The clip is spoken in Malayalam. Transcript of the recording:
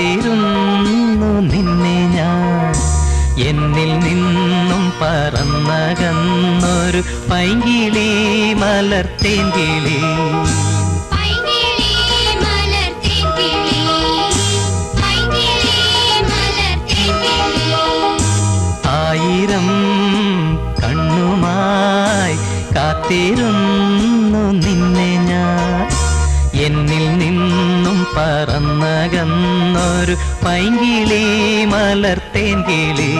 കാത്തിരുന്നു നിന്നെ ഞാൻ. എന്നിൽ നിന്നും പറന്നകന്നൊരു പൈങ്കിളി മലർത്തേങ്കിളി. ആയിരം കണ്ണുമായി കാത്തിരുന്നു നിന്നെ ഞാൻ. എന്നിൽ നിന്നും പറന്നകന്നൊരു പൈങ്കിളി മലർത്തേങ്കിളി.